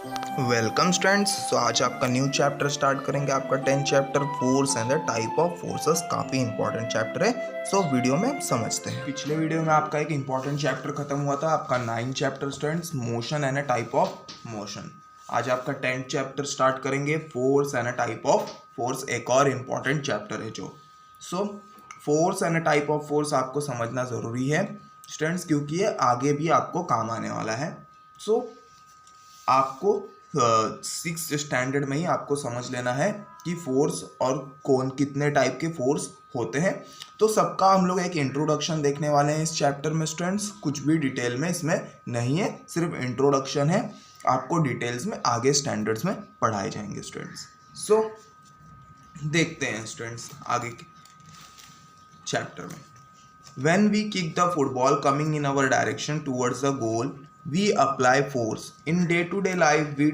Welcome students. सो आज आपका new chapter start करेंगे, आपका 10th chapter force and the type of forces. काफ़ी इंपॉर्टेंट चैप्टर है। सो वीडियो में समझते हैं। पिछले वीडियो में आपका एक इंपॉर्टेंट चैप्टर खत्म हुआ था, आपका 9th chapter students, motion and a type of motion. आज आपका 10th चैप्टर स्टार्ट करेंगे, force and a type of force. एक और इम्पॉर्टेंट चैप्टर है जो force and a type of force आपको समझना ज़रूरी है स्टूडेंट्स, क्योंकि ये आगे भी आपको काम आने वाला है। आपको 6th स्टैंडर्ड में ही आपको समझ लेना है कि फोर्स और कौन कितने टाइप के फोर्स होते हैं। तो सबका हम लोग एक इंट्रोडक्शन देखने वाले हैं इस चैप्टर में स्टूडेंट्स। कुछ भी डिटेल में इसमें नहीं है, सिर्फ इंट्रोडक्शन है। आपको डिटेल्स में आगे स्टैंडर्ड्स में पढ़ाए जाएंगे स्टूडेंट्स। देखते हैं स्टूडेंट्स आगे के चैप्टर में। When we kick the football coming in our direction towards the goal, we apply force. In day-to-day life, we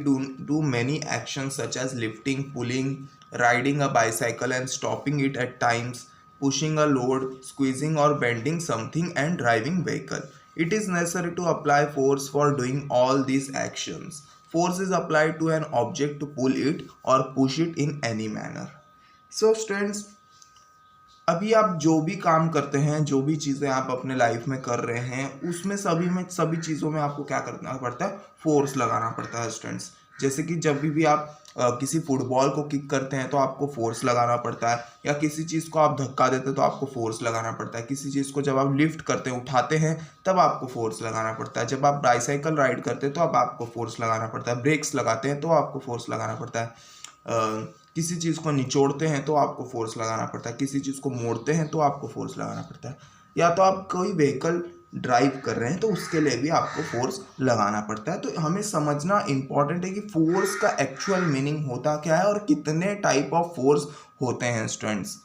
do many actions such as lifting, pulling, riding a bicycle and stopping it at times, pushing a load, squeezing or bending something and driving vehicle. It is necessary to apply force for doing all these actions. Force is applied to an object to pull it or push it in any manner. So students, अभी आप जो भी काम करते हैं, जो भी चीज़ें आप अपने लाइफ में कर रहे हैं, उसमें सभी चीज़ों में आपको क्या करना पड़ता है? फोर्स लगाना पड़ता है स्टूडेंट्स। जैसे कि जब भी आप किसी फुटबॉल को किक करते हैं तो आपको फोर्स लगाना पड़ता है, या किसी चीज़ को आप धक्का देते हैं तो आपको फोर्स लगाना पड़ता है। किसी चीज़ को जब आप लिफ्ट करते हैं, उठाते हैं, तब आपको फोर्स लगाना पड़ता है। जब आप बाईसाइकिल राइड करते हैं तो अब आपको फोर्स लगाना पड़ता है। ब्रेक्स लगाते हैं तो आपको फोर्स लगाना पड़ता है। किसी चीज़ को निचोड़ते हैं तो आपको फोर्स लगाना पड़ता है। किसी चीज़ को मोड़ते हैं तो आपको फोर्स लगाना पड़ता है। या तो आप कोई व्हीकल ड्राइव कर रहे हैं तो उसके लिए भी आपको फोर्स लगाना पड़ता है। तो हमें समझना इंपॉर्टेंट है कि फोर्स का एक्चुअल मीनिंग होता क्या है और कितने टाइप ऑफ फोर्स होते हैं स्टूडेंट्स।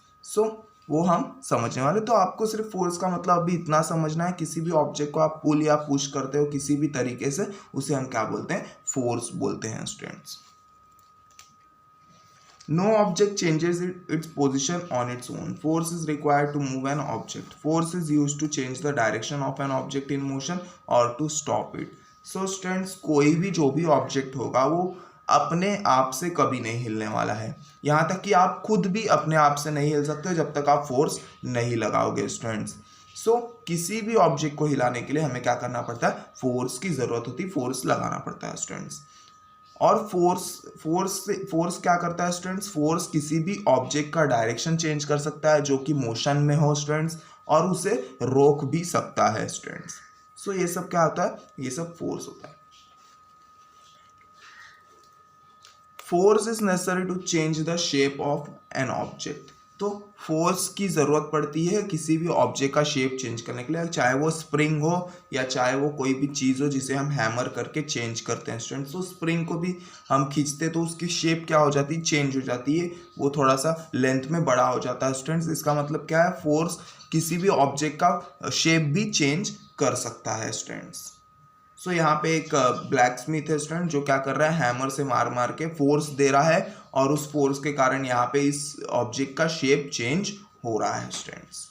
वो हम समझने वाले। तो आपको सिर्फ फोर्स का मतलब अभी इतना समझना है, किसी भी ऑब्जेक्ट को आप पुल या पुश करते हो किसी भी तरीके से, उसे हम क्या बोलते हैं? फोर्स बोलते हैं students. No object changes its position on its own. Force is required to move an object. Force is used to change the direction of an object in motion or to stop it. So students, कोई भी जो भी object होगा वो अपने आप से कभी नहीं हिलने वाला है। यहाँ तक कि आप खुद भी अपने आप से नहीं हिल सकते जब तक आप फोर्स नहीं लगाओगे स्टूडेंट्स। किसी भी ऑब्जेक्ट को हिलाने के लिए हमें क्या करना पड़ता है? फोर्स की ज़रूरत होती है, फोर्स लगाना पड़ता है स्टूडेंट्स। और फोर्स क्या करता है स्टूडेंट्स? फोर्स किसी भी ऑब्जेक्ट का डायरेक्शन चेंज कर सकता है जो कि मोशन में हो स्टूडेंट्स, और उसे रोक भी सकता है स्टूडेंट्स। ये सब क्या होता है? ये सब फोर्स होता है। Force is necessary to change the shape of an object. तो फोर्स की ज़रूरत पड़ती है किसी भी ऑब्जेक्ट का शेप चेंज करने के लिए, चाहे वो स्प्रिंग हो या चाहे वो कोई भी चीज़ हो जिसे हम हैमर करके चेंज करते हैं स्टूडेंट्स। तो स्प्रिंग को भी हम खींचते तो उसकी शेप क्या हो जाती है? चेंज हो जाती है, वो थोड़ा सा लेंथ में बड़ा हो जाता है स्टूडेंट्स। इसका मतलब क्या है? फोर्स किसी भी ऑब्जेक्ट का शेप भी चेंज कर सकता है स्टूडेंट्स। यहाँ पे एक ब्लैक स्मिथ है स्टूडेंट जो क्या कर रहा है? हैमर से मार मार के फोर्स दे रहा है, और उस फोर्स के कारण यहाँ पे इस ऑब्जेक्ट का शेप चेंज हो रहा है स्टूडेंट्स।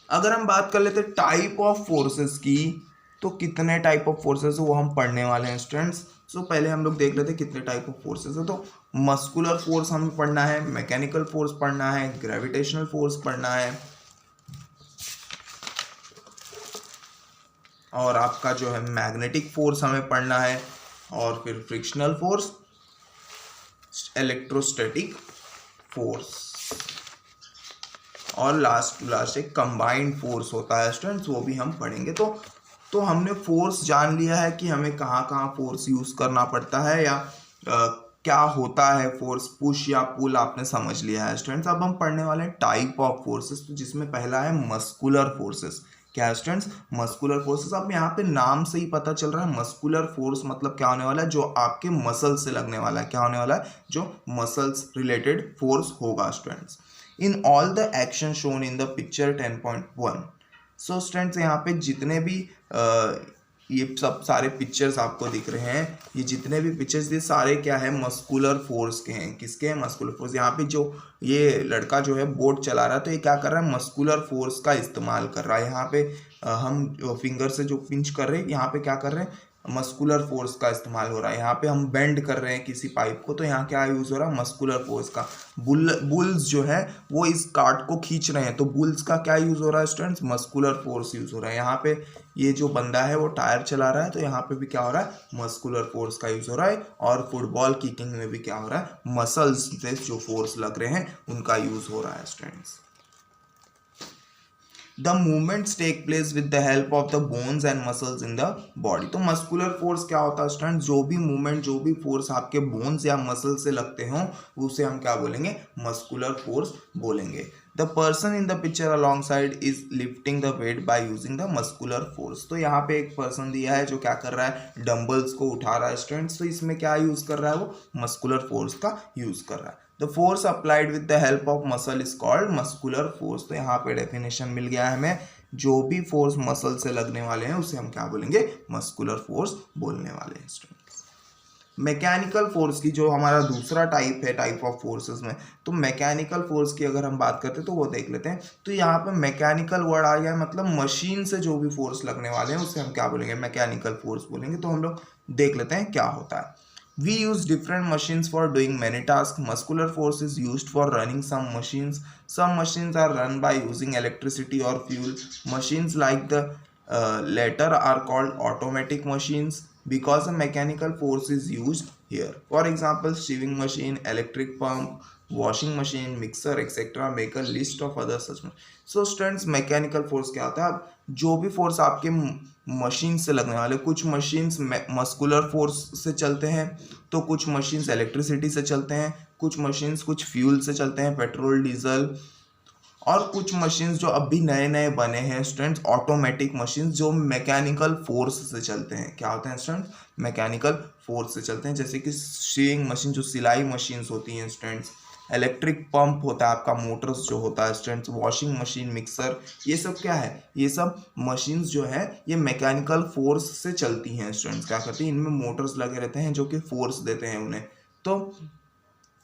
अगर हम बात कर लेते टाइप ऑफ फोर्सेस की, तो कितने टाइप ऑफ फोर्सेस है वो हम पढ़ने वाले हैं स्टूडेंट्स। पहले हम लोग देख लेते हैं कितने टाइप ऑफ फोर्सेस है। तो मस्कुलर फोर्स हमें पढ़ना है, मैकेनिकल फोर्स पढ़ना है, ग्रेविटेशनल फोर्स पढ़ना है, और आपका जो है मैग्नेटिक फोर्स हमें पढ़ना है, और फिर फ्रिक्शनल फोर्स, इलेक्ट्रोस्टैटिक फोर्स, और लास्ट एक कंबाइंड फोर्स होता है स्टूडेंट्स, वो भी हम पढ़ेंगे। तो हमने फोर्स जान लिया है कि हमें कहाँ कहाँ फोर्स यूज़ करना पड़ता है, या क्या होता है फोर्स, पुश या पुल आपने समझ लिया है स्टूडेंट्स। अब हम पढ़ने वाले हैं टाइप ऑफ फोर्सेस, जिसमें पहला है मस्कुलर फोर्सेस। क्या है स्टूडेंट्स? Muscular forces. अब यहाँ पे नाम से ही पता चल रहा है मस्कुलर फोर्स मतलब क्या होने वाला है? जो आपके मसल से लगने वाला है। क्या होने वाला है? जो मसल्स रिलेटेड फोर्स होगा students. In all the action shown in the picture 10.1। Students, यहाँ पे जितने भी ये सब सारे पिक्चर्स आपको दिख रहे हैं, ये जितने भी पिक्चर्स, ये सारे क्या है? मस्कुलर फोर्स के हैं। किसके हैं? Muscular force. यहाँ पे जो ये लड़का जो है बोट चला रहा है, तो ये क्या कर रहा है? मस्कुलर फोर्स का इस्तेमाल कर रहा है। यहाँ पे हम फिंगर से जो पिंच कर रहे हैं, यहाँ पे क्या कर रहे हैं? मस्कुलर फोर्स का इस्तेमाल हो रहा है। यहाँ पे हम बेंड कर रहे हैं किसी पाइप को, तो यहाँ क्या यूज़ हो रहा है, मस्कुलर फोर्स का। बुल्स जो है वो इस कार्ड को खींच रहे हैं, तो बुल्स का क्या यूज़ हो रहा है स्टूडेंट्स, मस्कुलर फोर्स यूज़ हो रहा है। यहाँ पे ये जो बंदा है वो टायर चला रहा है, तो यहाँ पे भी क्या हो रहा है, मस्कुलर फोर्स का यूज़ हो रहा है। और फुटबॉल किकिंग में भी क्या हो रहा है, मसल्स से जो फोर्स लग रहे हैं उनका यूज़ हो रहा है students. The movements take place with the help of the bones and muscles in the body। तो मस्कुलर फोर्स क्या होता है स्टूडेंट, जो भी मूवमेंट, जो भी फोर्स आपके बोन्स या मसल से लगते हों उसे हम क्या बोलेंगे, मस्कुलर फोर्स बोलेंगे। The person in the picture along side is lifting the weight by using the muscular force. तो यहाँ पे एक पर्सन दिया है जो क्या कर रहा है, डंबल्स को उठा रहा है स्टूडेंट्स। तो इसमें क्या यूज कर रहा है, वो मस्कुलर फोर्स का यूज कर रहा है। The force applied with the help of muscle is called muscular force. तो यहाँ पे डेफिनेशन मिल गया है हमें, जो भी फोर्स मसल से लगने वाले हैं उसे हम क्या बोलेंगे, मस्कुलर फोर्स बोलने वाले हैं स्टूडेंट्स। मैकेनिकल फोर्स की जो हमारा दूसरा टाइप है, टाइप ऑफ फोर्सेस में, तो मैकेनिकल फोर्स की अगर हम बात करते हैं तो वो देख लेते हैं। तो यहाँ पे मैकेनिकल वर्ड आ गया, मतलब मशीन से जो भी फोर्स लगने वाले हैं उसे हम क्या बोलेंगे, मैकेनिकल फोर्स बोलेंगे। तो हम लोग देख लेते हैं क्या होता है। We use different machines for doing many tasks. Muscular force is used for running some machines. Some machines are run by using electricity or fuel. Machines like the latter are called automatic machines because a mechanical force is used here. For example, sewing machine, electric pump, washing machine, mixer, etc. make a list of other such machines. So students, mechanical force क्या होता है, अब जो भी force आपके machine से लगने वाले, कुछ मशीन्स मस्कुलर फोर्स से चलते हैं, तो कुछ मशीन्स इलेक्ट्रिसिटी से चलते हैं, कुछ मशीन्स कुछ फ्यूल से चलते हैं, पेट्रोल, डीजल, और कुछ मशीन्स जो अभी नए नए बने हैं स्टूडेंट्स, ऑटोमेटिक मशीन्स जो मैकेनिकल फोर्स से चलते हैं। क्या होते हैं स्टूडेंट्स, मैकेनिकल फोर्स से चलते हैं, जैसे कि सीइंग मशीन, जो सिलाई मशीन्स होती हैं स्टूडेंट्स, इलेक्ट्रिक पंप होता है आपका, मोटर्स जो होता है स्टूडेंट्स, वॉशिंग मशीन, मिक्सर, ये सब क्या है, ये सब मशीन्स जो है ये मैकेनिकल फोर्स से चलती हैं स्टूडेंट्स। क्या करती हैं, इनमें मोटर्स लगे रहते हैं जो कि फोर्स देते हैं उन्हें। तो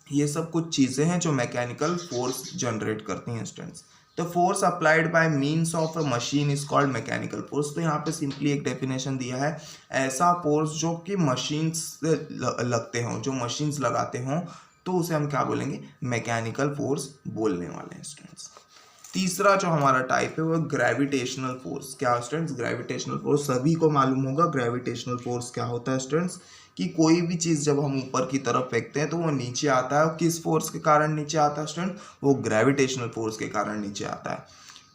ये सब कुछ चीज़ें हैं जो मैकेनिकल फोर्स जनरेट करती हैं students. The force applied bye means of a machine is called mechanical force. तो यहाँ पे सिंपली एक डेफिनेशन दिया है, ऐसा फोर्स जो कि मशीन्स से लगते हों, जो मशीन्स लगाते हों, तो उसे हम क्या बोलेंगे, मैकेनिकल फोर्स बोलने वाले हैं स्टूडेंट्स। तीसरा जो हमारा टाइप है वो ग्रेविटेशनल फोर्स। क्या स्टूडेंट्स, ग्रेविटेशनल फोर्स सभी को मालूम होगा। ग्रेविटेशनल फोर्स क्या होता है स्टूडेंट्स, कि कोई भी चीज़ जब हम ऊपर की तरफ फेंकते हैं तो वो नीचे आता है, और किस फोर्स के कारण नीचे आता है स्टूडेंट, वो ग्रेविटेशनल फोर्स के कारण नीचे आता है।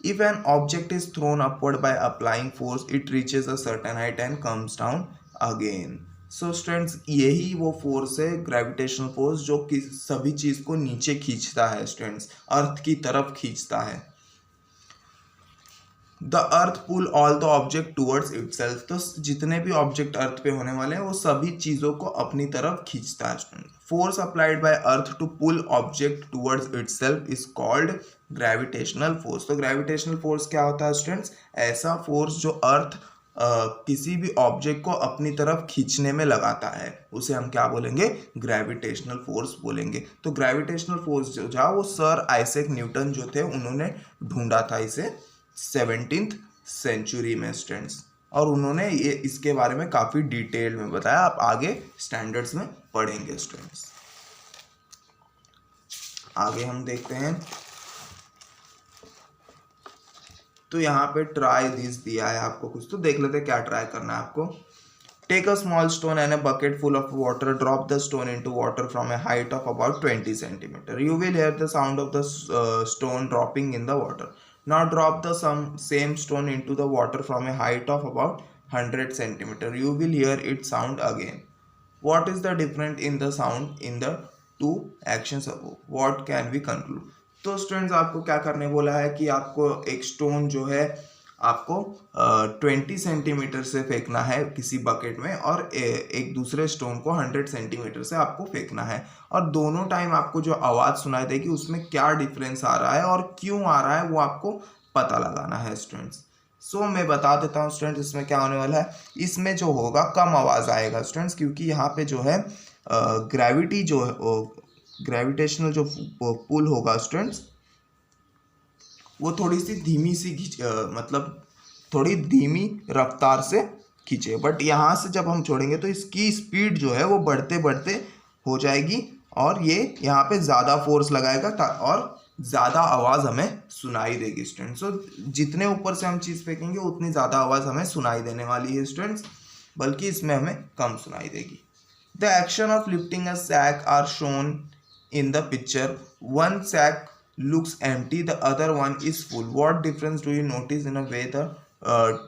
If an object is throne upward by applying force, it reaches a certain height and comes down again. So students, यही वो फोर्स है, ग्रेविटेशनल फोर्स, जो कि सभी चीज़ को नीचे खींचता है स्टूडेंट्स, अर्थ की तरफ खींचता है। The earth pull all the object towards itself. तो जितने भी ऑब्जेक्ट अर्थ पे होने वाले हैं वो सभी चीज़ों को अपनी तरफ खींचता है। Force applied by earth to pull object towards itself is called gravitational force. तो ग्रेविटेशनल फोर्स क्या होता है स्टूडेंट्स, ऐसा फोर्स जो अर्थ किसी भी ऑब्जेक्ट को अपनी तरफ खींचने में लगाता है, उसे हम क्या बोलेंगे, ग्रेविटेशनल फोर्स बोलेंगे। तो ग्रेविटेशनल फोर्स जो था वो सर आइजैक न्यूटन जो थे उन्होंने ढूंढा था इसे 17th सेंचुरी में स्टूडेंट्स, और उन्होंने ये इसके बारे में काफ़ी डिटेल में बताया। आप आगे स्टैंडर्ड्स में पढ़ेंगे स्टूडेंट्स। आगे हम देखते हैं, तो यहाँ पे ट्राई दिस दिया है आपको कुछ, तो देख लेते हैं क्या ट्राई करना है आपको। Take a small stone and a bucket full of water, drop the stone into water from a height of about 20 centimetre. You will hear the sound of the stone dropping in the water. Now drop the same stone into the water from a height of about 100 centimeter. You will hear it sound again. What is the difference in the sound in the two actions above? What can we conclude? तो students आपको क्या करने बोला है कि आपको एक stone जो है आपको 20 सेंटीमीटर से फेंकना है किसी बकेट में, और एक दूसरे स्टोन को 100 सेंटीमीटर से आपको फेंकना है, और दोनों टाइम आपको जो आवाज़ सुनाई देगी उसमें क्या डिफरेंस आ रहा है और क्यों आ रहा है वो आपको पता लगाना है स्टूडेंट्स। सो मैं बता देता हूँ स्टूडेंट्स, इसमें क्या होने वाला है, इसमें जो होगा कम आवाज़ आएगा स्टूडेंट्स, क्योंकि यहाँ पे जो है ग्रेविटी जो है, ग्रेविटेशनल जो पुल होगा स्टूडेंट्स, वो थोड़ी सी धीमी सी मतलब थोड़ी धीमी रफ्तार से खींचे, बट यहाँ से जब हम छोड़ेंगे तो इसकी स्पीड जो है वो बढ़ते बढ़ते हो जाएगी और ये यहाँ पे ज़्यादा फोर्स लगाएगा और ज़्यादा आवाज़ हमें सुनाई देगी स्टूडेंट्स। सो जितने ऊपर से हम चीज़ फेंकेंगे उतनी ज़्यादा आवाज़ हमें सुनाई देने वाली है स्टूडेंट्स, बल्कि इसमें हमें कम सुनाई देगी। The action of lifting a sack are shown in the picture. One sack looks empty, the other one is full. What difference do you notice in a way the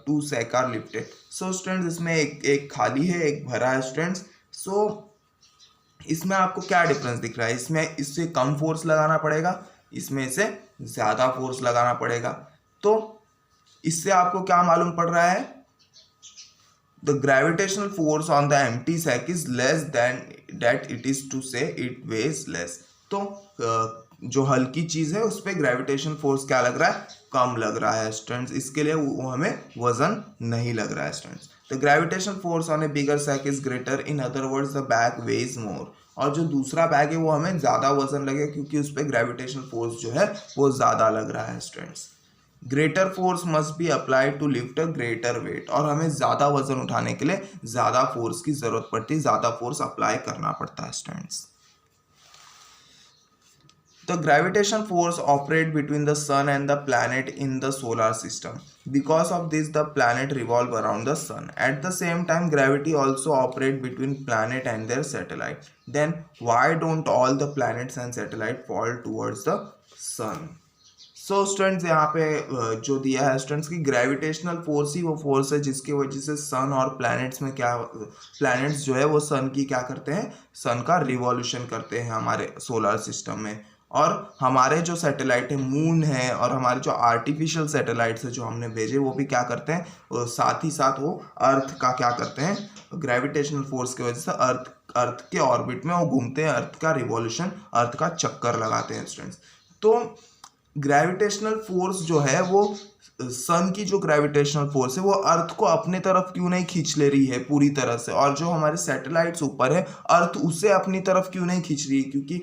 two sack are lifted? So students, इसमें एक खाली है, एक भरा है students. सो इसमें आपको क्या डिफरेंस दिख रहा है? इसमें इससे कम फोर्स लगाना पड़ेगा, इसमें इसे ज़्यादा फोर्स लगाना पड़ेगा। तो इससे आपको क्या मालूम पड़ रहा है? The gravitational force on the empty sack is less than that it is to say it weighs less. तो जो हल्की चीज़ है उस पर ग्रेविटेशन फोर्स क्या लग रहा है? कम लग रहा है स्टूडेंट्स, इसके लिए वो हमें वजन नहीं लग रहा है students. The gravitation force on a bigger sack is greater, in other words the bag weighs more. और जो दूसरा बैग है वो हमें ज़्यादा वजन लगेगा क्योंकि उस पर ग्रेविटेशन फोर्स जो है वो ज़्यादा लग रहा है students. Greater force must be applied to lift a greater weight, और हमें ज़्यादा वजन उठाने के लिए ज़्यादा फोर्स की ज़रूरत पड़ती है, ज़्यादा फोर्स अप्लाई करना पड़ता है students. The gravitation force operates between the sun and the planet in the solar system. Because of this, the planet revolve around the sun. At the same time, gravity also operates between planet and their satellite. Then, why don't all the planets and satellite fall towards the sun? So students, यहाँ पे जो दिया है students की gravitational force ही वो force है जिसकी वजह से सन और प्लैनेट्स में क्या, प्लैनेट्स जो है वो सन की क्या करते हैं? सन का रिवॉल्यूशन करते हैं हमारे सोलर सिस्टम में। और हमारे जो सैटेलाइट है, मून है, और हमारे जो आर्टिफिशियल सैटेलाइट्स है जो हमने भेजे, वो भी क्या करते हैं? साथ ही साथ वो अर्थ का क्या करते हैं? ग्रेविटेशनल फोर्स की वजह से अर्थ के ऑर्बिट में वो घूमते हैं, अर्थ का रिवॉल्यूशन, अर्थ का चक्कर लगाते हैं स्टूडेंट्स। तो ग्रेविटेशनल फोर्स जो है वो सन की जो ग्रेविटेशनल फोर्स है वो अर्थ को अपने तरफ क्यों नहीं खींच ले रही है पूरी तरह से, और जो हमारे सैटेलाइट्स ऊपर है अर्थ उसे अपनी तरफ क्यों नहीं खींच रही है? क्योंकि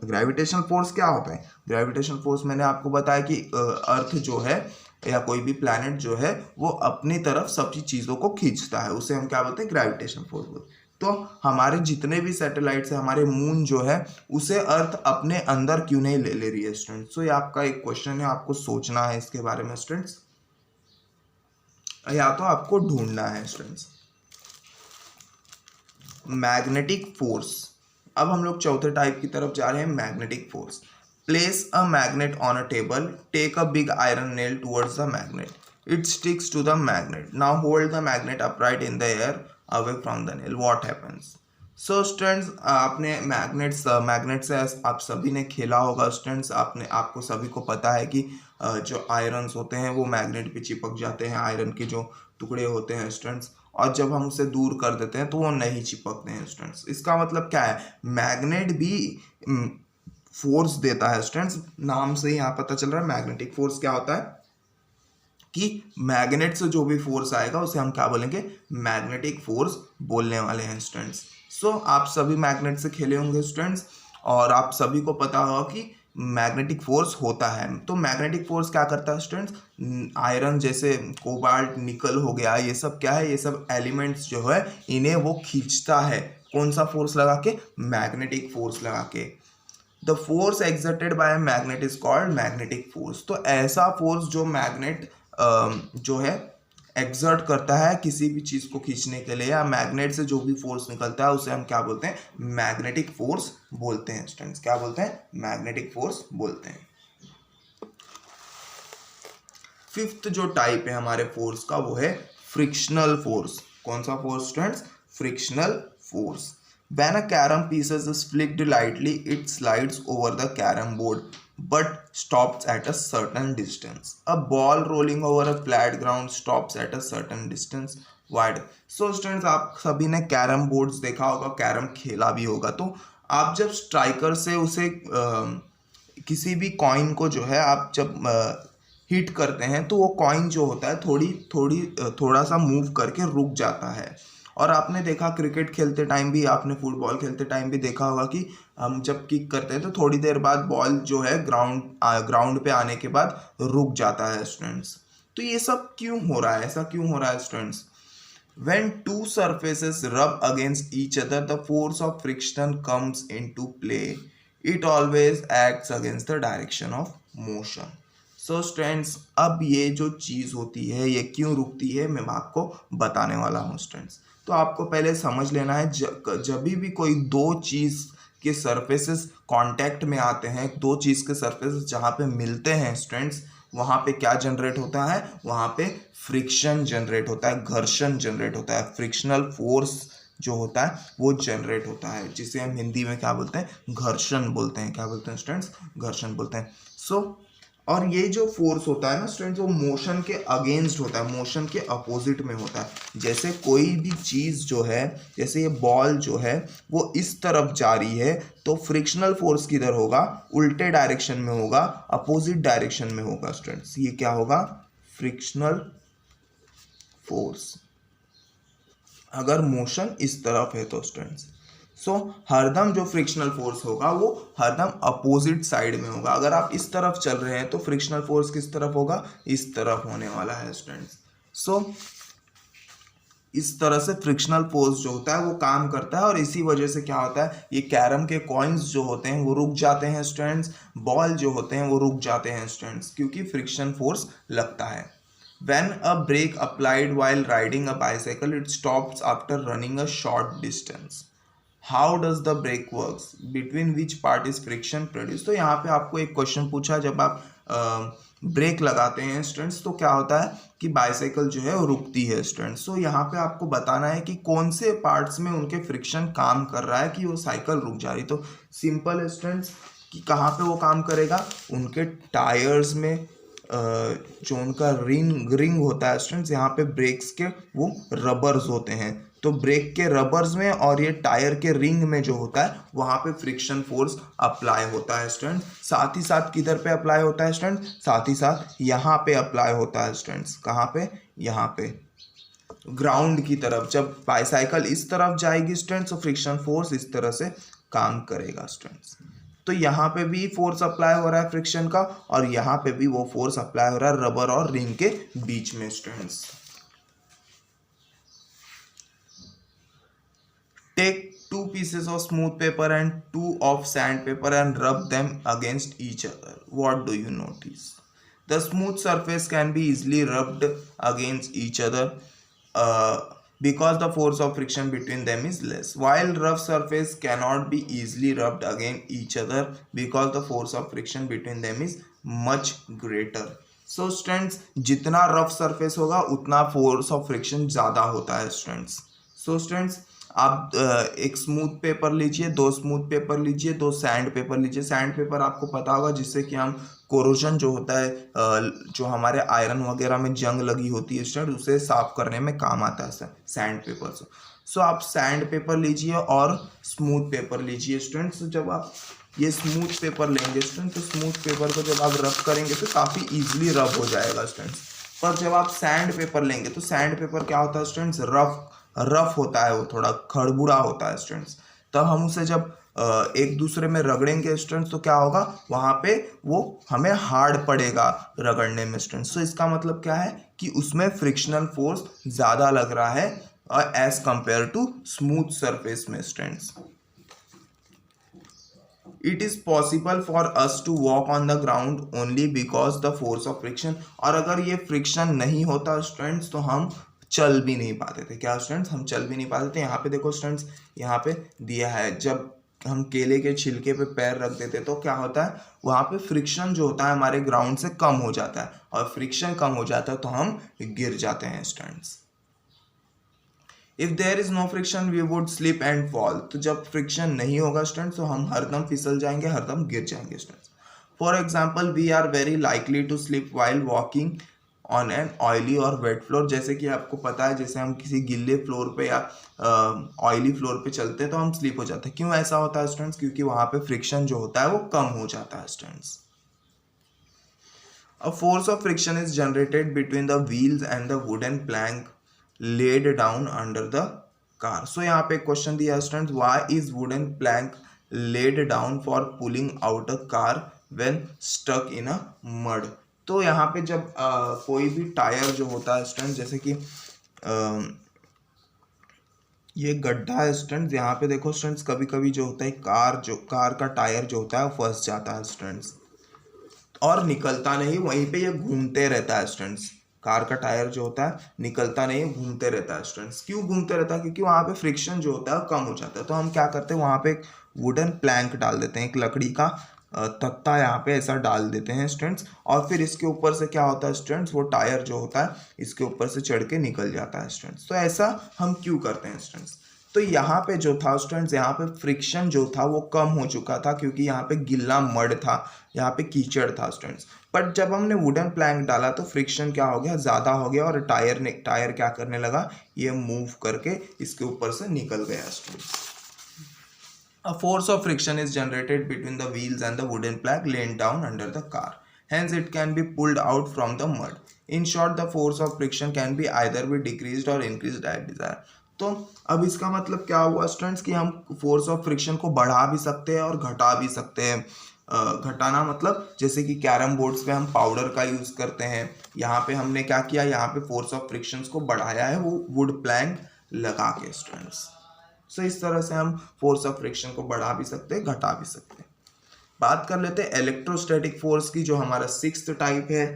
ग्रेविटेशनल फोर्स क्या होता है? ग्रेविटेशनल फोर्स मैंने आपको बताया कि अर्थ जो है या कोई भी प्लैनेट जो है वो अपनी तरफ सभी चीज़ों को खींचता है, उसे हम क्या बोलते हैं? ग्रेविटेशनल फोर्स बोलते हैं। तो हमारे जितने भी सैटेलाइट्स हैं, हमारे मून जो है उसे अर्थ अपने अंदर क्यों नहीं ले रही है स्टूडेंट्स? तो ये आपका एक क्वेश्चन है, आपको सोचना है इसके बारे में स्टूडेंट्स, या तो आपको ढूंढना है स्टूडेंट्स। मैग्नेटिक फोर्स, अब हम लोग चौथे टाइप की तरफ जा रहे हैं, magnetic force. Place a magnet on a table, take a big iron nail towards the magnet, it sticks to the magnet, now hold the magnet upright in the air away from the nail, what happens? So students, आपने magnet से आप सभी ने खेला होगा students, आपको सभी को पता है कि जो आयरन्स होते हैं वो मैग्नेट पे चिपक जाते हैं, आयरन के जो टुकड़े होते हैं स्टूडेंट्स, और जब हम उसे दूर कर देते हैं तो वो नहीं चिपकते हैं स्टूडेंट्स। इसका मतलब क्या है? मैग्नेट भी फोर्स देता है स्टूडेंट्स, नाम से ही यहाँ पता चल रहा है। मैग्नेटिक फोर्स क्या होता है कि मैग्नेट से जो भी फोर्स आएगा उसे हम क्या बोलेंगे? मैग्नेटिक फोर्स बोलने वाले हैं स्टूडेंट्स। सो आप सभी मैग्नेट से खेले होंगे स्टूडेंट्स, और आप सभी को पता होगा कि मैग्नेटिक फोर्स होता है। तो मैग्नेटिक फोर्स क्या करता है स्टूडेंट्स? आयरन जैसे कोबाल्ट, निकल हो गया, ये सब क्या है? ये सब एलिमेंट्स जो है इन्हें वो खींचता है। कौन सा फोर्स लगा के? मैग्नेटिक फोर्स लगा के। The force exerted by magnet is called magnetic force. तो ऐसा फोर्स जो मैग्नेट जो है एक्सर्ट करता है किसी भी चीज़ को खींचने के लिए, या मैग्नेट से जो भी फोर्स निकलता है उसे हम क्या बोलते हैं? मैग्नेटिक फोर्स बोलते हैं स्टूडेंट्स। क्या बोलते हैं? मैग्नेटिक फोर्स बोलते हैं। फिफ्थ जो टाइप है हमारे फोर्स का वो है फ्रिक्शनल फोर्स। कौन सा force students? Frictional force. When a carom pieces is flicked lightly, it slides over the carom board but stops at a certain distance. A ball rolling over a flat ground stops at a certain distance wide. So students, आप सभी ने carrom boards देखा होगा, carrom खेला भी होगा। तो आप जब स्ट्राइकर से उसे किसी भी कॉइन को जो है आप जब हिट करते हैं तो वो कॉइन जो होता है थोड़ा सा मूव करके रुक जाता है। और आपने देखा क्रिकेट खेलते टाइम भी, आपने फुटबॉल खेलते टाइम भी देखा होगा कि हम जब किक करते हैं तो थोड़ी देर बाद बॉल जो है ग्राउंड पे आने के बाद रुक जाता है स्टूडेंट्स। तो ये सब क्यों हो रहा है? ऐसा क्यों हो रहा है students? When two surfaces rub against each other, the force of friction comes into play. It always acts against the direction of motion. So students, अब ये जो चीज़ होती है ये क्यों रुकती है मैं आपको बताने वाला हूँ स्टूडेंट्स। तो आपको पहले समझ लेना है जब भी कोई दो चीज़ के सरफेसेस कांटेक्ट में आते हैं, दो चीज़ के सरफेसेस जहाँ पे मिलते हैं स्टूडेंट्स, वहाँ पे क्या जनरेट होता है, वहाँ पे फ्रिक्शन जनरेट होता है, घर्षण जनरेट होता है, फ्रिक्शनल फोर्स जो होता है वो जनरेट होता है, जिसे हम हिंदी में क्या बोलते हैं, घर्षण बोलते हैं। क्या बोलते हैं स्टूडेंट्स, घर्षण बोलते हैं। और ये जो फोर्स होता है ना स्टूडेंट्स, वो मोशन के अगेंस्ट होता है, मोशन के अपोजिट में होता है। जैसे कोई भी चीज़ जो है, जैसे ये बॉल जो है वो इस तरफ जा रही है, तो फ्रिक्शनल फोर्स किधर होगा, उल्टे डायरेक्शन में होगा, अपोजिट डायरेक्शन में होगा स्टूडेंट्स। ये क्या होगा, फ्रिक्शनल फोर्स, अगर मोशन इस तरफ है तो स्टूडेंट्स। हरदम जो फ्रिक्शनल फोर्स होगा वो हरदम अपोजिट साइड में होगा। अगर आप इस तरफ चल रहे हैं तो फ्रिक्शनल फोर्स किस तरफ होगा, इस तरफ होने वाला है स्टूडेंट्स। इस तरह से फ्रिक्शनल फोर्स जो होता है वो काम करता है, और इसी वजह से क्या होता है, ये कैरम के कॉइन्स जो होते हैं वो रुक जाते हैं स्टूडेंट्स, बॉल जो होते हैं वो रुक जाते हैं स्टूडेंट्स, क्योंकि फ्रिक्शन फोर्स लगता है। When a brake applied while riding a bicycle, it stops after running a short distance. How does the brake works? Between which part is friction produced? तो यहाँ पे आपको एक क्वेश्चन पूछा, जब आप ब्रेक लगाते हैं स्टूडेंट्स तो क्या होता है कि बाइसाइकिल जो है वो रुकती है स्टूडेंट्स। तो यहाँ पे आपको बताना है कि कौन से पार्ट्स में उनके फ्रिक्शन काम कर रहा है कि वो साइकिल रुक जा रही। तो सिंपल है स्टूडेंट्स कि कहाँ पे वो काम करेगा, उनके टायर्स में, जो उनका रिंग होता है स्टूडेंट्स, यहाँ पे ब्रेक्स के वो रबर्स होते हैं, तो ब्रेक के रबर्स में और ये टायर के रिंग में जो होता है वहाँ पे फ्रिक्शन फोर्स अप्लाई होता है स्टूडेंट्स। साथ ही साथ किधर पे अप्लाई होता है स्टूडेंट्स, साथ ही साथ यहाँ पे अप्लाई होता है स्टूडेंट्स। कहाँ पे, यहाँ पे ग्राउंड की तरफ। जब बाइसाइकिल इस तरफ जाएगी स्टूडेंट्स तो फ्रिक्शन फोर्स इस तरह से काम करेगा स्टूडेंट्स। तो यहाँ पे भी फोर्स अप्लाई हो रहा है फ्रिक्शन का, और यहाँ पे भी वो फोर्स अप्लाई हो रहा है रबर और रिंग के बीच में students. Take 2 pieces of smooth paper and 2 of sandpaper and rub them against each other. What do you notice? The smooth surface can be easily rubbed against each other because the force of friction between them is less, while rough surface cannot be easily rubbed against each other because the force of friction between them is much greater. So students, जितना rough surface होगा उतना force of friction ज़्यादा होता है students. So students, आप एक smooth paper लीजिए, 2 smooth paper लीजिए, 2 सैंड पेपर लीजिए। सैंड पेपर आपको पता होगा जिससे कि हम कोरोजन जो होता है, जो हमारे आयरन वगैरह में जंग लगी होती है स्टूडेंट, उसे साफ करने में काम आता है सैंड पेपर से। सो आप सैंड पेपर लीजिए और स्मूथ पेपर लीजिए स्टूडेंट्स। जब आप ये स्मूथ पेपर लेंगे स्टूडेंट, तो स्मूथ पेपर को जब आप रब करेंगे तो काफ़ी ईजिली रब हो जाएगा स्टूडेंट्स। पर जब आप सैंड पेपर लेंगे तो सैंड पेपर क्या होता है स्टूडेंट्स, रफ होता है, वो थोड़ा खड़बुड़ा होता है स्टूडेंट्स। तब हम उसे जब एक दूसरे में रगड़ेंगे स्टूडेंट्स तो क्या होगा, वहाँ पे वो हमें हार्ड पड़ेगा रगड़ने में स्टूडेंट्स। तो इसका मतलब क्या है कि उसमें फ्रिक्शनल फोर्स ज़्यादा लग रहा है as compare to smooth surface में students. It is possible for us to walk on the ground only because the force of friction. और अगर ये फ्रिक्शन नहीं होता स्टूडेंट्स तो हम चल भी नहीं पाते थे। क्या स्टूडेंट्स, हम चल भी नहीं पाते थे। यहाँ पे देखो स्टूडेंट्स, यहाँ पे दिया है, जब हम केले के छिलके पे पैर रख देते तो क्या होता है, वहाँ पे फ्रिक्शन जो होता है हमारे ग्राउंड से कम हो जाता है, और फ्रिक्शन कम हो जाता है तो हम गिर जाते हैं students. If there is no friction we would slip and fall. तो जब फ्रिक्शन नहीं होगा स्टूडेंट्स तो हम हरदम फिसल जाएंगे, हरदम गिर जाएंगे students. For example, we are very likely to slip while walking on an oily or wet floor. जैसे कि आपको पता है, जैसे हम किसी गिल्ले फ्लोर पे या ऑयली फ्लोर पे चलते हैं तो हम स्लिप हो जाते हैं। क्यों ऐसा होता है स्टूडेंट्स, क्योंकि वहाँ पे फ्रिक्शन जो होता है वो कम हो जाता है students. A force of friction is generated between the wheels and the wooden plank laid down under the car. So यहाँ पे क्वेश्चन दिया students, why is wooden plank laid down for pulling out a car when stuck in a mud? तो यहाँ पे जब कोई भी tyre जो होता है स्टूडेंट, जैसे कि ये गड्ढा है स्टूडेंट्स। यहाँ पे देखो स्टूडेंट्स, कभी कभी जो होता है कार का टायर जो होता है वो फंस जाता है स्टूडेंट्स, और निकलता नहीं, वहीं पे ये घूमते रहता है स्टूडेंट्स। कार का टायर जो होता है निकलता नहीं, घूमते रहता है स्टूडेंट्स। क्यों घूमते रहता है? क्योंकि वहाँ पे फ्रिक्शन जो होता है वो कम हो जाता है। तो हम क्या करते हैं, वहाँ पे एक वुडन प्लैंक डाल देते हैं, एक लकड़ी का तख्ता यहाँ पे ऐसा डाल देते हैं स्टूडेंट्स, और फिर इसके ऊपर से क्या होता है स्टूडेंट्स, वो टायर जो होता है इसके ऊपर से चढ़ के निकल जाता है स्टूडेंट्स। तो ऐसा हम क्यों करते हैं स्टूडेंट्स? तो यहाँ पे जो था स्टूडेंट्स, यहाँ पे फ्रिक्शन जो था वो कम हो चुका था, क्योंकि यहाँ पे गिल्ला मड था, यहाँ पे कीचड़ था स्टूडेंट्स। बट जब हमने वुडन प्लैंक डाला तो फ्रिक्शन क्या हो गया, ज़्यादा हो गया, और टायर क्या करने लगा, ये मूव करके इसके ऊपर से निकल गया students. A force of friction is generated between the wheels and the wooden plank laid down under the car. Hence, it can be pulled out from the mud. In short, the force of friction can be either be decreased or increased as desired. तो अब इसका मतलब क्या हुआ students, कि हम force of friction को बढ़ा भी सकते हैं और घटा भी सकते हैं। घटाना मतलब जैसे कि कैरम बोर्ड्स पे हम पाउडर का यूज़ करते हैं, यहाँ पे हमने क्या किया, यहाँ पे फोर्स ऑफ फ्रिक्शन को बढ़ाया है वो वुड प्लैंक लगा के स्टूडेंट्स। सो इस तरह से हम फोर्स ऑफ फ्रिक्शन को बढ़ा भी सकते हैं, घटा भी सकते हैं। बात कर लेते हैं इलेक्ट्रोस्टैटिक फोर्स की, जो हमारा 6th टाइप है।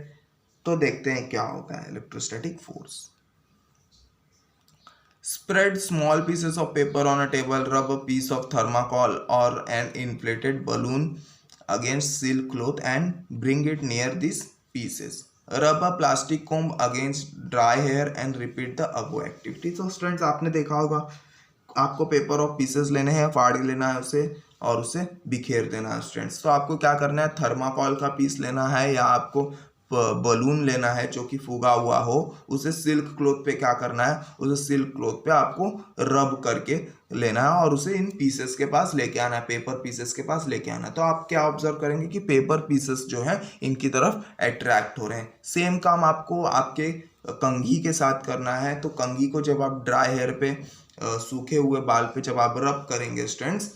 तो देखते हैं क्या होता है electrostatic force. Spread small pieces of paper on a table, rub a piece of thermocol or an inflated balloon against silk cloth and bring it near these pieces. Rub a plastic comb against dry hair and repeat the above activity. तो students आपने देखा होगा, आपको paper of pieces लेने हैं, फाड़ लेना है उसे और उसे बिखेर देना है स्टूडेंट्स। तो आपको क्या करना है, थर्माकोल का पीस लेना है या आपको बलून लेना है जो कि फूगा हुआ हो, उसे सिल्क क्लॉथ पे क्या करना है, उसे सिल्क क्लॉथ पे आपको रब करके लेना है और उसे इन पीसेस के पास लेके आना है, पेपर पीसेस के पास लेके आना है। तो आप क्या ऑब्जर्व करेंगे कि पेपर पीसेस जो है इनकी तरफ अट्रैक्ट हो रहे हैं। सेम काम आपको आपके कंघी के साथ करना है। तो कंघी को जब आप ड्राई हेयर पे, सूखे हुए बाल पे जब आप रब करेंगे स्टूडेंट्स,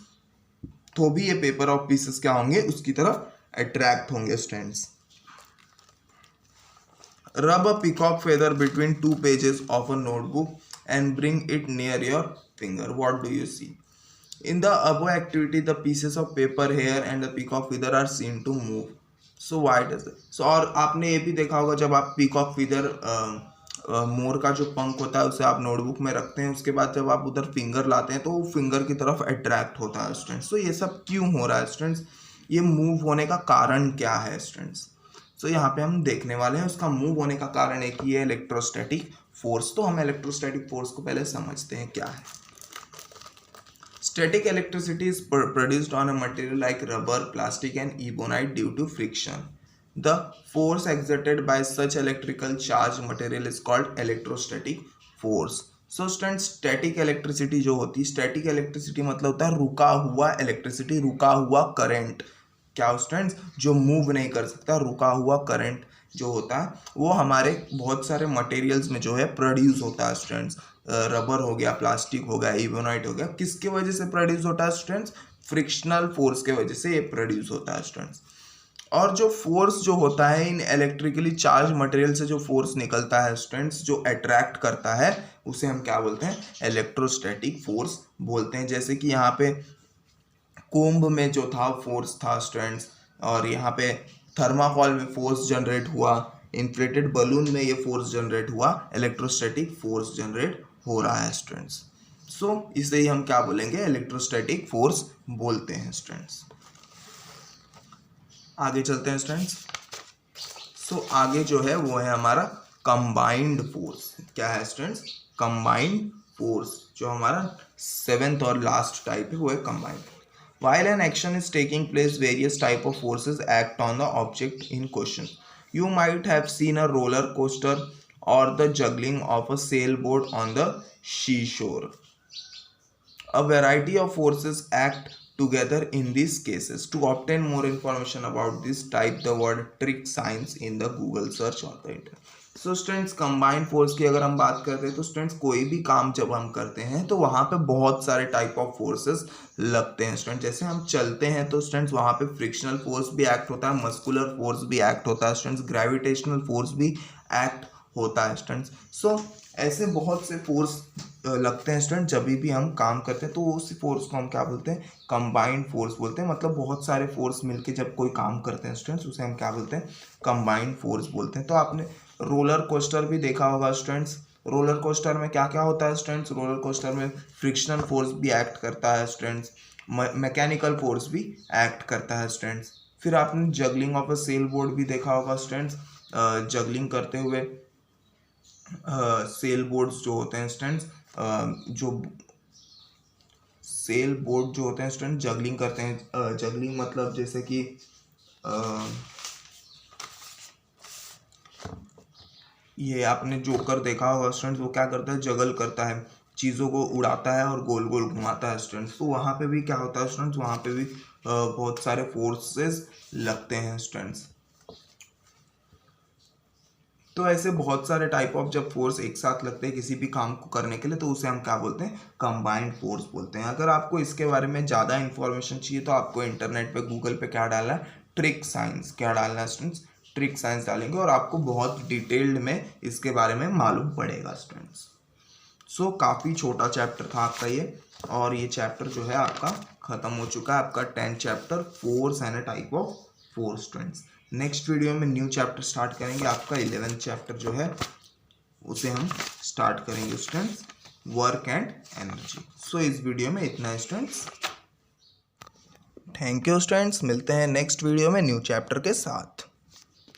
तो भी ये पेपर ऑफ पीसेस क्या होंगे, उसकी तरफ अट्रैक्ट होंगे स्टूडेंट्स। रब अ peacock feather between 2 pages of a notebook and bring it near your finger. What do you see? In the above activity, the pieces of paper here and the peacock feather are seen to move. So why does it? So और आपने ये भी देखा होगा, जब आप peacock feather मोर का जो पंख होता है उसे आप नोटबुक में रखते हैं, उसके बाद जब आप उधर फिंगर लाते हैं तो वो फिंगर की तरफ अट्रैक्ट होता है स्टूडेंट्स। तो ये सब क्यों हो रहा है स्टूडेंट्स, ये मूव होने का कारण क्या है स्टूडेंट्स? तो यहाँ पे हम देखने वाले हैं उसका मूव होने का कारण एक ही है, इलेक्ट्रोस्टैटिक फोर्स। तो हम इलेक्ट्रोस्टैटिक फोर्स को पहले समझते हैं क्या है। Static electricity is produced on a material like rubber, plastic and ebonite due to friction. The force exerted by such electrical charged material is called electrostatic force. So students, static electricity जो होती है, static electricity मतलब होता है रुका हुआ electricity, रुका हुआ करंट। क्या स्टूडेंट्स, जो मूव नहीं कर सकता, रुका हुआ करंट जो होता है वो हमारे बहुत सारे मटेरियल्स में जो है प्रोड्यूस होता है स्टूडेंट्स। रबर हो गया, प्लास्टिक हो गया, इबोनाइट हो गया। किसके वजह से प्रोड्यूस होता है स्टूडेंट्स? फ्रिक्शनल फोर्स के वजह से ये प्रोड्यूस होता है स्टूडेंट्स। और जो फोर्स जो होता है इन इलेक्ट्रिकली चार्ज मटेरियल से, जो फोर्स निकलता है स्टूडेंट्स, जो अट्रैक्ट करता है, उसे हम क्या बोलते हैं, इलेक्ट्रोस्टैटिक फोर्स बोलते हैं। जैसे कि यहाँ पे कोम्ब में जो था फोर्स था स्टूडेंट्स, और यहाँ पे थर्माकोल में फोर्स जनरेट हुआ, इन्फ्लेटेड बलून में ये फोर्स जनरेट हुआ, इलेक्ट्रोस्टैटिक फोर्स जनरेट हो रहा है स्टूडेंट्स। सो इसे ही हम क्या बोलेंगे, इलेक्ट्रोस्टैटिक फोर्स बोलते हैं स्टूडेंट्स। आगे चलते हैं स्टूडेंट्स। सो आगे जो है वो है हमारा कंबाइंड फोर्स। क्या है स्टूडेंट्स? कंबाइंड फोर्स, जो हमारा 7th और लास्ट टाइप है वो है combined. While an action is taking place, various type of forces act on the object in question. You might have seen a roller coaster or the juggling of a sailboat on the seashore. A variety of forces act together in these cases. To obtain more information about this, type the word trick science in the Google search or the internet. So students, combined force की अगर हम बात करते हैं तो students कोई भी काम जब हम करते हैं तो वहाँ पे बहुत सारे टाइप ऑफ फोर्सेस लगते हैं स्टूडेंट। जैसे हम चलते हैं तो स्टूडेंट्स वहाँ पे फ्रिक्शनल फोर्स भी एक्ट होता है, मस्कुलर फोर्स भी एक्ट होता है स्टूडेंट्स, ग्रेविटेशनल फोर्स भी एक्ट होता है स्टूडेंट्स। सो ऐसे बहुत से फोर्स लगते हैं स्टूडेंट जब भी हम काम करते हैं, तो उस फोर्स को हम क्या बोलते हैं, कंबाइंड फोर्स बोलते हैं। मतलब बहुत सारे फोर्स मिलके जब कोई काम करते हैं स्टूडेंट्स, उसे हम क्या बोलते हैं, कंबाइंड फोर्स बोलते हैं। तो आपने रोलर कोस्टर भी देखा होगा स्टूडेंट्स। रोलर कोस्टर में क्या क्या होता है स्टूडेंट्स, रोलर कोस्टर में फ्रिक्शनल फोर्स भी एक्ट करता है स्टूडेंट्स, मैकेनिकल फोर्स भी एक्ट करता है स्टूडेंट्स। फिर आपने juggling of a sail board भी देखा होगा स्टूडेंट्स। जगलिंग करते हुए सेल बोर्ड्स जो होते हैं स्टूडेंट्स, जो सेल बोर्ड जो होते हैं स्टूडेंट जगलिंग करते हैं। जगलिंग मतलब जैसे कि ये आपने जोकर देखा होगा स्टूडेंट्स, वो क्या करता है, जगल करता है, चीज़ों को उड़ाता है और गोल गोल घुमाता है स्टूडेंट्स। तो वहाँ पे भी क्या होता है स्टूडेंट्स, वहाँ पे भी बहुत सारे फोर्सेस लगते हैं स्टूडेंट्स। तो ऐसे बहुत सारे टाइप ऑफ जब फोर्स एक साथ लगते हैं किसी भी काम को करने के लिए, तो उसे हम क्या बोलते हैं, कंबाइंड फोर्स बोलते हैं। अगर आपको इसके बारे में ज़्यादा इन्फॉर्मेशन चाहिए तो आपको इंटरनेट पे गूगल पे क्या डालना है, ट्रिक साइंस, क्या डालना है स्टूडेंट्स, ट्रिक साइंस डालेंगे और आपको बहुत डिटेल्ड में इसके बारे में मालूम पड़ेगा स्टूडेंट्स। सो काफ़ी छोटा चैप्टर था आपका ये, और ये चैप्टर जो है आपका ख़त्म हो चुका है, आपका 10th chapter force and a type of force students. Next video में न्यू चैप्टर स्टार्ट करेंगे, आपका 11th चैप्टर जो है उसे हम स्टार्ट करेंगे स्टूडेंट्स, वर्क एंड एनर्जी। सो इस वीडियो में इतना है स्टूडेंट्स। थैंक यू स्टूडेंट्स, मिलते हैं नेक्स्ट वीडियो में न्यू चैप्टर के साथ।